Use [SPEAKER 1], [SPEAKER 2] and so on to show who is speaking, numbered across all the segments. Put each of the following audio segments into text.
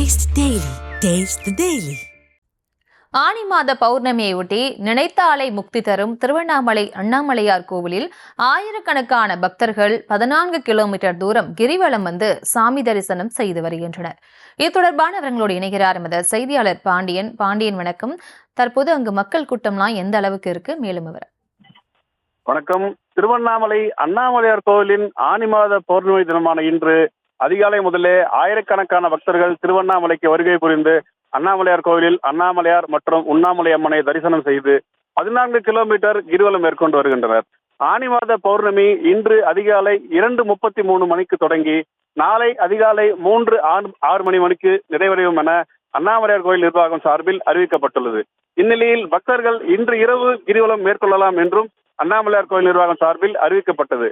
[SPEAKER 1] Taste the Daily. Taste the Daily.
[SPEAKER 2] ஆனி மாத பௌர்ணமியையொட்டி நினைத்தாலே முக்தி தரும் திருவண்ணாமலை அண்ணாமலையார் கோவிலில் ஆயிரக்கணக்கான பக்தர்கள் 14 கிலோமீட்டர் தூரம் கிரிவலம் வந்து சாமி தரிசனம் செய்து வருகின்றனர். இது தொடர்பான அவர்களோடு இணைகிறார் எமது செய்தியாளர் பாண்டியன். வணக்கம். தற்போது அங்கு மக்கள் கூட்டம்லாம் எந்த அளவுக்கு இருக்கு? மேலும் விவரம்.
[SPEAKER 3] வணக்கம். திருவண்ணாமலை அண்ணாமலையார் கோவிலின் ஆனி மாத பௌர்ணமி தினமான இன்று அதிகாலை முதலே ஆயிரக்கணக்கான பக்தர்கள் திருவண்ணாமலைக்கு வருகை புரிந்து அண்ணாமலையார் கோவிலில் அண்ணாமலையார் மற்றும் உண்ணாமலை அம்மனை தரிசனம் செய்து 14 கிலோமீட்டர் கிரிவலம் மேற்கொண்டு வருகின்றனர். ஆனி மாத பௌர்ணமி இன்று அதிகாலை 2:33 மணிக்கு தொடங்கி நாளை அதிகாலை 3:06 மணிக்கு நிறைவடையும் என அண்ணாமலையார் கோயில் நிர்வாகம் சார்பில் அறிவிக்கப்பட்டுள்ளது. இந்நிலையில் பக்தர்கள் இன்று இரவு கிரிவலம் மேற்கொள்ளலாம் என்றும் அண்ணாமலையார் கோயில் நிர்வாகம் சார்பில் அறிவிக்கப்பட்டது.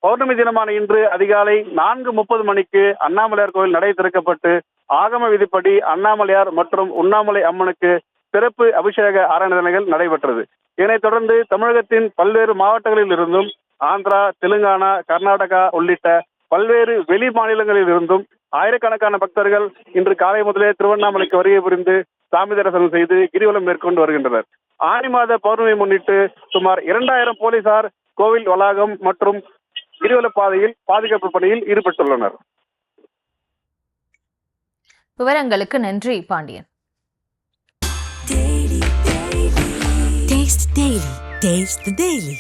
[SPEAKER 3] பௌர்ணமி தினமான இன்று அதிகாலை 4:30 மணிக்கு அண்ணாமலையார் கோயில் நடை திறக்கப்பட்டு ஆகம விதிப்படி அண்ணாமலையார் மற்றும் உண்ணாமலை அம்மனுக்கு சிறப்பு அபிஷேக ஆராதனைகள் நடைபெற்றது. இதனைத் தொடர்ந்து தமிழகத்தின் பல்வேறு மாவட்டங்களில் இருந்தும் ஆந்திரா, தெலுங்கானா, கர்நாடகா உள்ளிட்ட பல்வேறு வெளி மாநிலங்களில் இருந்தும் ஆயிரக்கணக்கான பக்தர்கள் இன்று காலை முதலே திருவண்ணாமலைக்கு வருகை புரிந்து சாமி தரிசனம் செய்து கிரிவலம் மேற்கொண்டு வருகின்றனர். ஆனி மாத பௌர்ணமி முன்னிட்டு சுமார் 2000 போலீசார் கோவில் வளாகம் மற்றும் கிரிவல பாதையில் பாதுகாப்பு பணியில் ஈடுபட்டுள்ளனர்.
[SPEAKER 2] விவரங்களுக்கு நன்றி Pandian.
[SPEAKER 1] Taste the Daily. Taste the Daily.